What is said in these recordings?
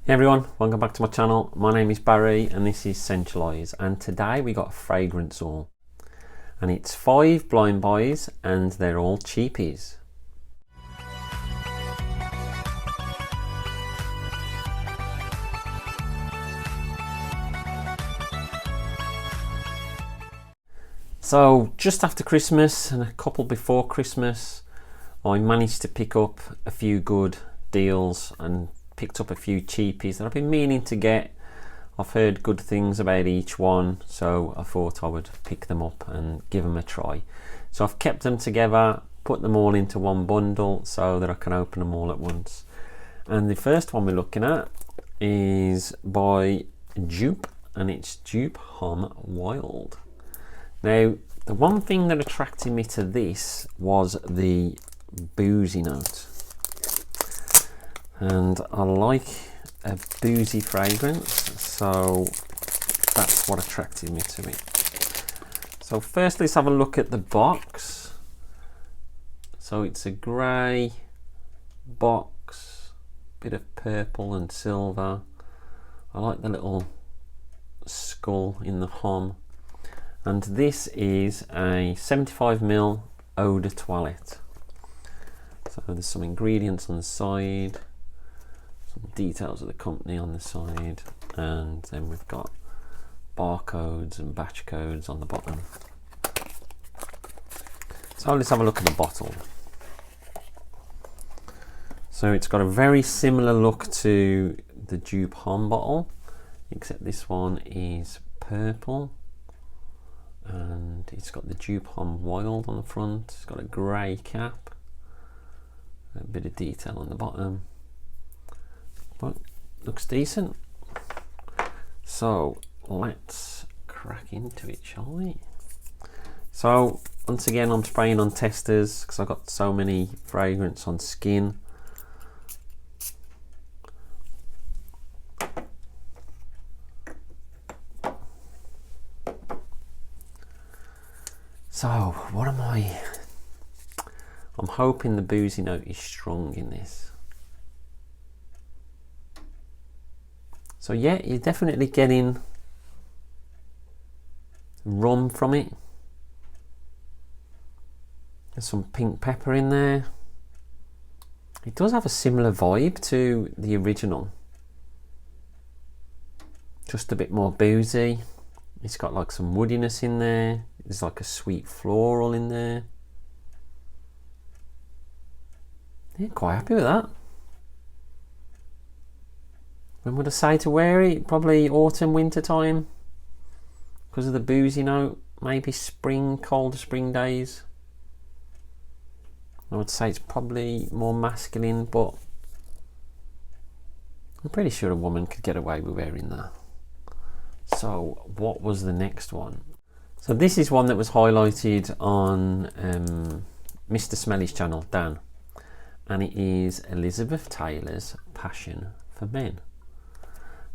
Hey everyone, welcome back to my channel. My name is Barry and this is Centralise, and today we got a fragrance haul and it's 5 blind buys and they're all cheapies. So just after Christmas and a couple before Christmas, I managed to pick up a few good deals and picked up a few cheapies that I've been meaning to get. I've heard good things about each one, so I thought I would pick them up and give them a try. So I've kept them together, put them all into one bundle so that I can open them all at once. And the first one we're looking at is by Joop, and it's Joop Homme Wild. Now, the one thing that attracted me to this was the boozy note. And I like a boozy fragrance, so that's what attracted me to it. So first let's have a look at the box. So it's a grey box, bit of purple and silver. I like the little skull in the Homme. And this is a 75ml eau de toilette. So there's some ingredients on the side, some details of the company on the side, and then we've got barcodes and batch codes on the bottom. So let's have a look at the bottle. So it's got a very similar look to the Joop Homme bottle, except this one is purple, and it's got the Joop Homme Wild on the front. It's got a grey cap, a bit of detail on the bottom, but looks decent. So let's crack into it, shall we? So once again, I'm spraying on testers because I've got so many fragrance on skin. So what am I? I'm hoping the boozy note is strong in this. So yeah, you're definitely getting rum from it. There's some pink pepper in there. It does have a similar vibe to the original, just a bit more boozy. It's got like some woodiness in there. There's like a sweet floral in there. Yeah, quite happy with that. When would I say to wear it? Probably autumn, winter time, because of the boozy note. Maybe spring, colder spring days. I would say it's probably more masculine, but I'm pretty sure a woman could get away with wearing that. So what was the next one? So this is one that was highlighted on Mr. Smelly's channel, Dan, and it is Elizabeth Taylor's Passion for Men.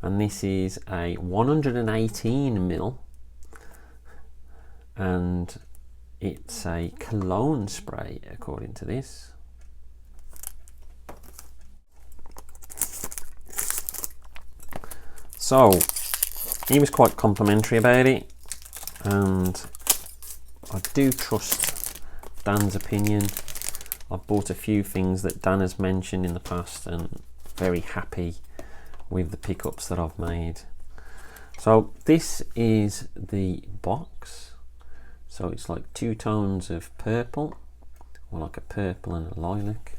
And this is a 118ml, and it's a cologne spray according to this. So he was quite complimentary about it, and I do trust Dan's opinion. I've bought a few things that Dan has mentioned in the past and very happy with the pickups that I've made. So this is the box. So it's like 2 tones of purple, or like a purple and a lilac.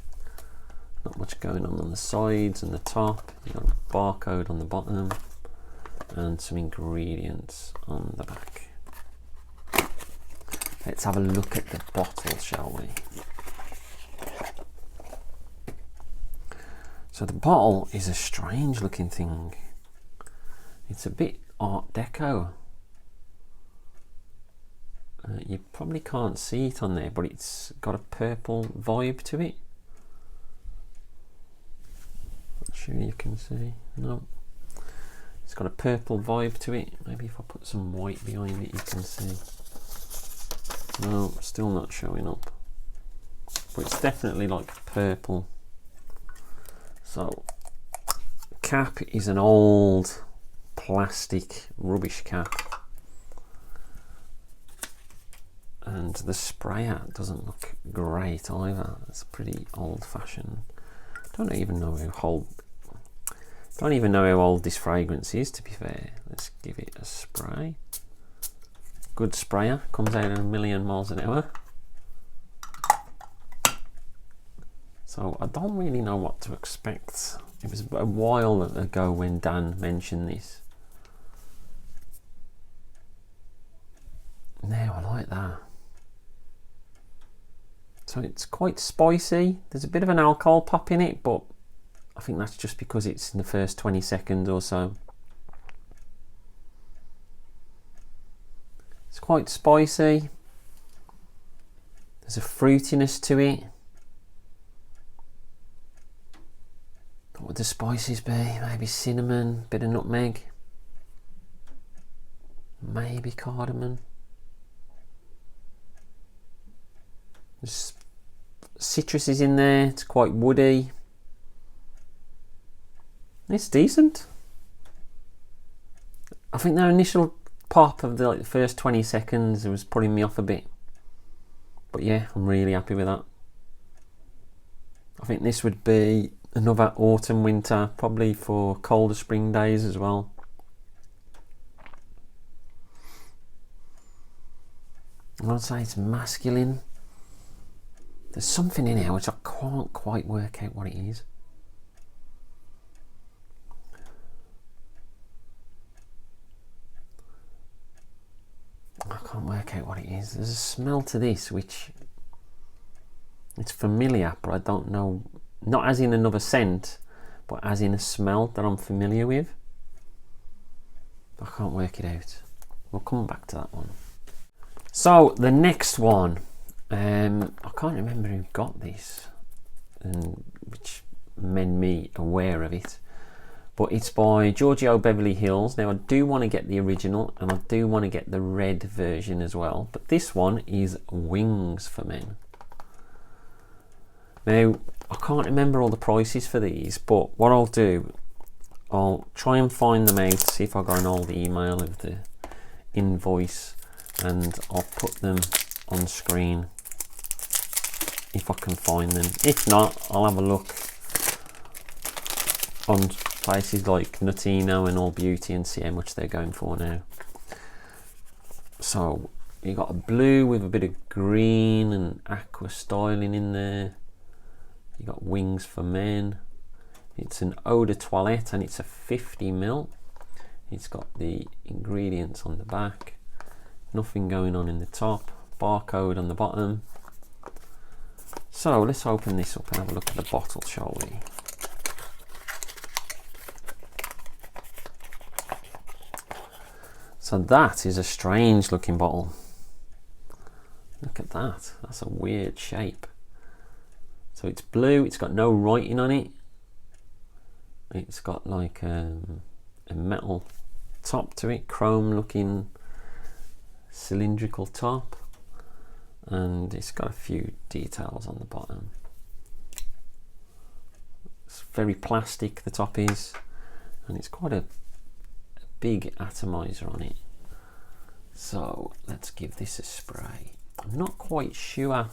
Not much going on the sides and the top. You've got a barcode on the bottom and some ingredients on the back. Let's have a look at the bottle, shall we? So the bottle is a strange looking thing. It's a bit Art Deco. You probably can't see it on there, but it's got a purple vibe to it. Not sure you can see. No. It's got a purple vibe to it. Maybe if I put some white behind it you can see. No, still not showing up. But it's definitely like purple. So cap is an old plastic rubbish cap, and the sprayer doesn't look great either. It's pretty old-fashioned. Don't even know how old this fragrance is, to be fair. Let's give it a spray. Good sprayer, comes out at 1,000,000 miles an hour. So I don't really know what to expect. It was a while ago when Dan mentioned this. Now I like that. So it's quite spicy. There's a bit of an alcohol pop in it, but I think that's just because it's in the first 20 seconds or so. It's quite spicy. There's a fruitiness to it. What would the spices be? Maybe cinnamon, bit of nutmeg, maybe cardamom. There's citrus is in there. It's quite woody. It's decent. I think their initial pop of the first 20 seconds was putting me off a bit, but yeah, I'm really happy with that. I think this would be another autumn winter, probably for colder spring days as well. I would say it's masculine. There's something in here which I can't quite work out what it is. I can't work out what it is. There's a smell to this which it's familiar, but I don't know, not as in another scent, but as in a smell that I'm familiar with. I can't work it out. We'll come back to that one. So the next one, I can't remember who got this and which made me aware of it, but it's by Giorgio Beverley Hills. Now I do want to get the original and I do want to get the red version as well, but this one is Wings for Men. Now I can't remember all the prices for these, but what I'll do, I'll try and find them out, see if I got an old email of the invoice, and I'll put them on screen if I can find them. If not, I'll have a look on places like Nutino and All Beauty and see how much they're going for now. So you got a blue with a bit of green and aqua styling in there. You got Wings for Men. It's an eau de toilette and it's a 50ml. It's got the ingredients on the back. Nothing going on in the top. Barcode on the bottom. So let's open this up and have a look at the bottle, shall we? So that is a strange looking bottle. Look at that. That's a weird shape. So it's blue, it's got no writing on it. It's got like a metal top to it, chrome looking cylindrical top, and it's got a few details on the bottom. It's very plastic, the top is, and it's quite a big atomizer on it. So let's give this a spray. I'm not quite sure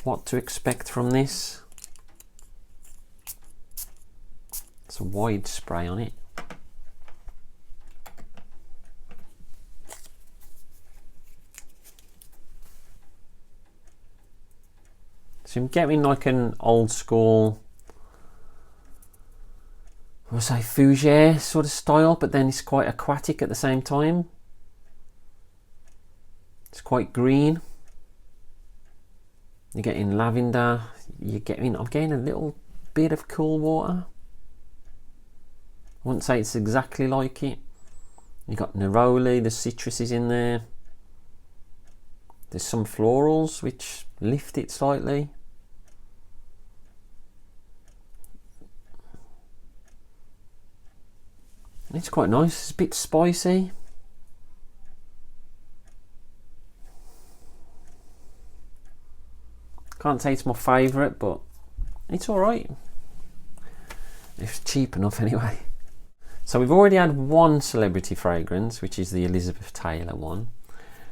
what to expect from this. It's a wide spray on it. So I'm getting like an old school, I would say fougere sort of style, but then it's quite aquatic at the same time. It's quite green. You're getting lavender. I'm getting a little bit of cool water. I wouldn't say it's exactly like it. You got neroli, the citrus is in there. There's some florals which lift it slightly. It's quite nice. It's a bit spicy. Can't say it's my favourite, but it's alright. It's cheap enough anyway. So we've already had one celebrity fragrance, which is the Elizabeth Taylor one.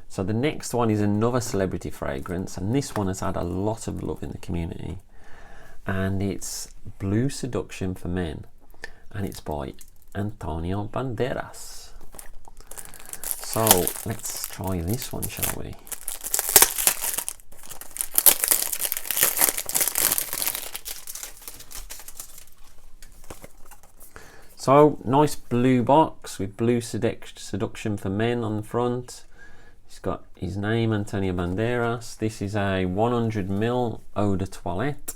So the next one is another celebrity fragrance, and this one has had a lot of love in the community. And it's Blue Seduction for Men, and it's by Antonio Banderas. So let's try this one, shall we? So nice blue box with Blue Seduction for Men on the front. It's got his name, Antonio Banderas. This is a 100ml eau de toilette.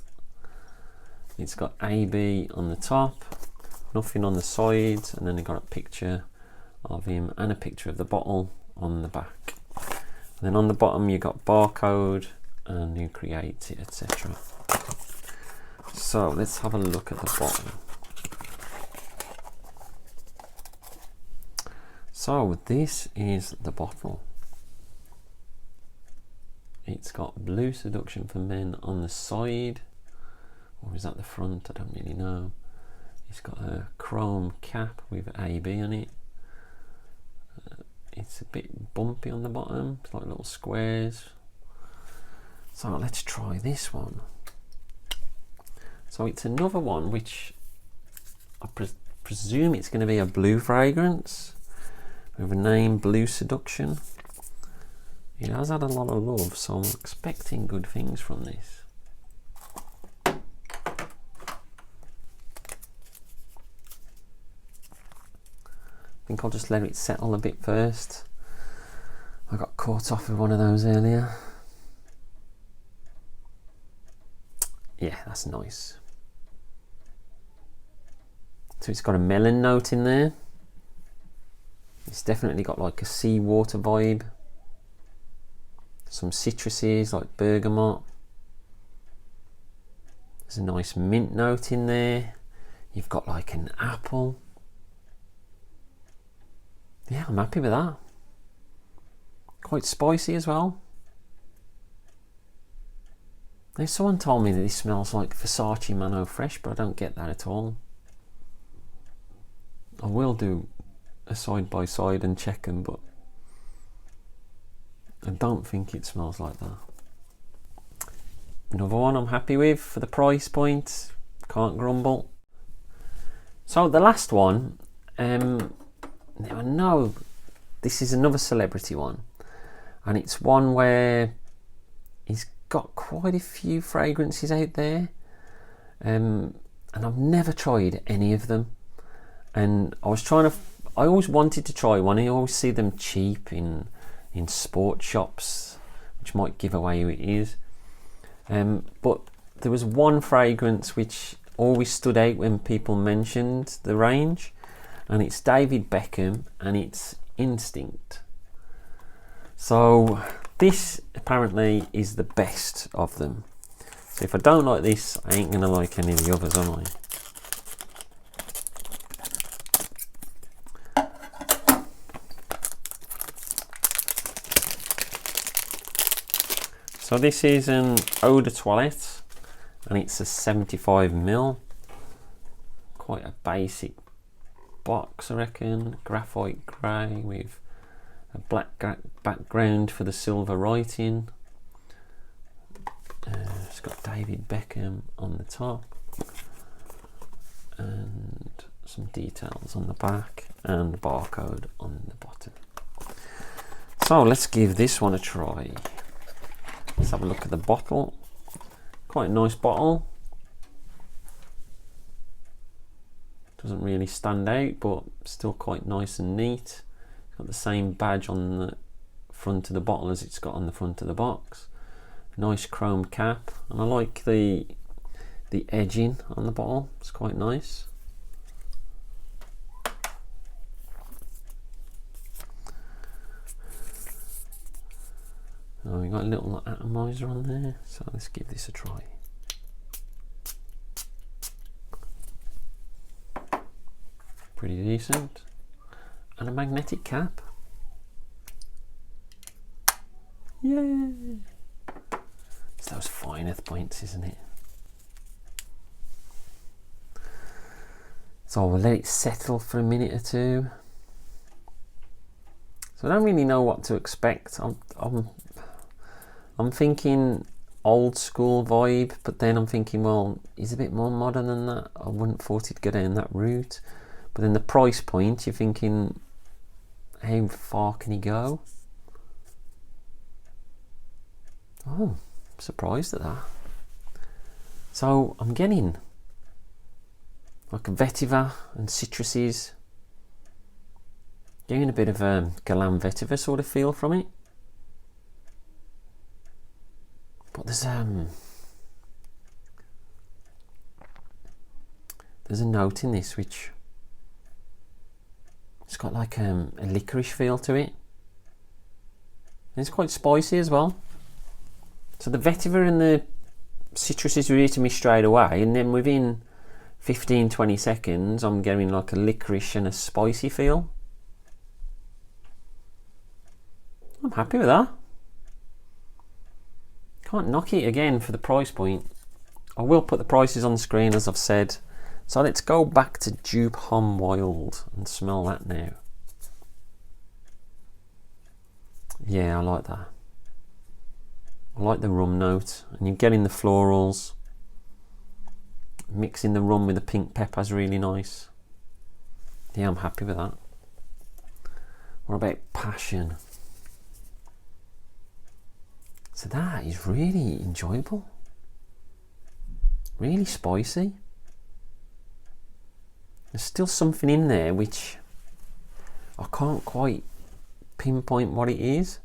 It's got AB on the top, nothing on the sides, and then it got a picture of him and a picture of the bottle on the back. And then on the bottom you got barcode and who creates it, etc. So let's have a look at the bottle. So this is the bottle. It's got Blue Seduction for Men on the side, or is that the front? I don't really know. It's got a chrome cap with AB on it. It's a bit bumpy on the bottom, it's like little squares. So let's try this one. So it's another one which I presume it's going to be a blue fragrance with a name, Blue Seduction. It has had a lot of love, so I'm expecting good things from this. I think I'll just let it settle a bit first. I got caught off with one of those earlier. Yeah, that's nice. So it's got a melon note in there. It's definitely got like a seawater vibe. Some citruses like bergamot. There's a nice mint note in there. You've got like an apple. Yeah, I'm happy with that. Quite spicy as well. Now someone told me that this smells like Versace Mano Fresh, but I don't get that at all. I will do a side by side and check them, but I don't think it smells like that. Another one I'm happy with for the price point. Can't grumble. So the last one, now I know this is another celebrity one, and it's one where he's got quite a few fragrances out there, and I've never tried any of them. And I always wanted to try one. I always see them cheap in sports shops, which might give away who it is. But there was one fragrance which always stood out when people mentioned the range, and it's David Beckham, and it's Instinct. So this apparently is the best of them. So if I don't like this, I ain't gonna like any of the others, am I? So this is an eau de toilette, and it's a 75ml. Quite a basic box, I reckon. Graphite grey with a black background for the silver writing. It's got David Beckham on the top, and some details on the back, and barcode on the bottom. So let's give this one a try. Let's have a look at the bottle. Quite a nice bottle. Doesn't really stand out, but still quite nice and neat. It's got the same badge on the front of the bottle as it's got on the front of the box. Nice chrome cap, and I like the edging on the bottle. It's quite nice. Oh, we got a little atomizer on there, so let's give this a try. Pretty decent. And a magnetic cap. Yay! It's those fine earth points, isn't it? So we'll let it settle for a minute or two. So I don't really know what to expect. I'm thinking old school vibe, but then I'm thinking, well, he's a bit more modern than that. I wouldn't thought he'd go down that route. But then the price point, you're thinking, how far can he go? Oh, I'm surprised at that. So I'm getting like a vetiver and citruses. Getting a bit of a Galan vetiver sort of feel from it. But there's a note in this which it's got like a licorice feel to it. And it's quite spicy as well. So the vetiver and the citruses were hitting me straight away, and then within 15-20 seconds I'm getting like a licorice and a spicy feel. I'm happy with that. Can't knock it again for the price point. I will put the prices on the screen as I've said. So let's go back to Joop Homme Wild and smell that now. Yeah, I like that. I like the rum note, and you're getting the florals. Mixing the rum with the pink pepper is really nice. Yeah, I'm happy with that. What about passion? So that is really enjoyable. Really spicy. There's still something in there which I can't quite pinpoint what it is.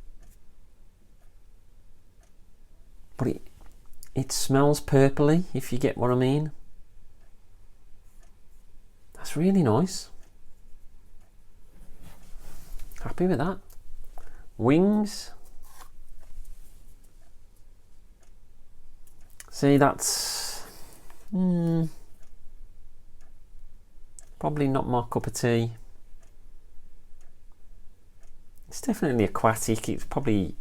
But it smells purpley, if you get what I mean. That's really nice. Happy with that. Wings. See, that's probably not my cup of tea. It's definitely aquatic. It's probably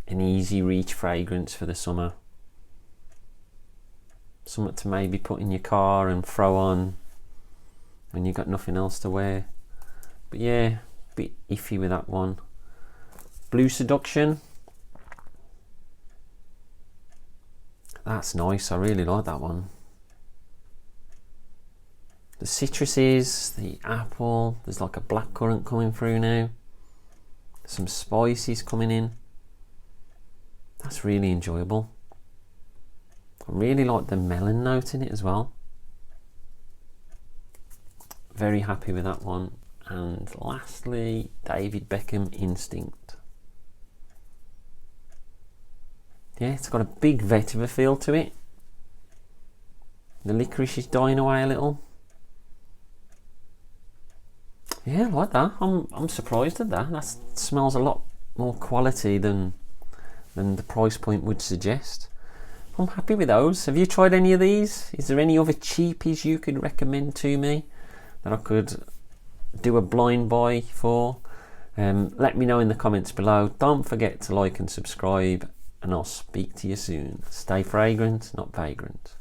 an easy reach fragrance for the summer. Something to maybe put in your car and throw on when you've got nothing else to wear. But yeah, a bit iffy with that one. Blue Seduction. That's nice. I really like that one. The citruses, the apple, there's like a blackcurrant coming through now. Some spices coming in. That's really enjoyable. I really like the melon note in it as well. Very happy with that one. And lastly, David Beckham Instinct. Yeah, it's got a big vetiver feel to it. The licorice is dying away a little. Yeah, I like that. I'm surprised at that. That smells a lot more quality than the price point would suggest. I'm happy with those. Have you tried any of these? Is there any other cheapies you could recommend to me that I could do a blind buy for? Let me know in the comments below. Don't forget to like and subscribe, and I'll speak to you soon. Stay fragrant, not vagrant.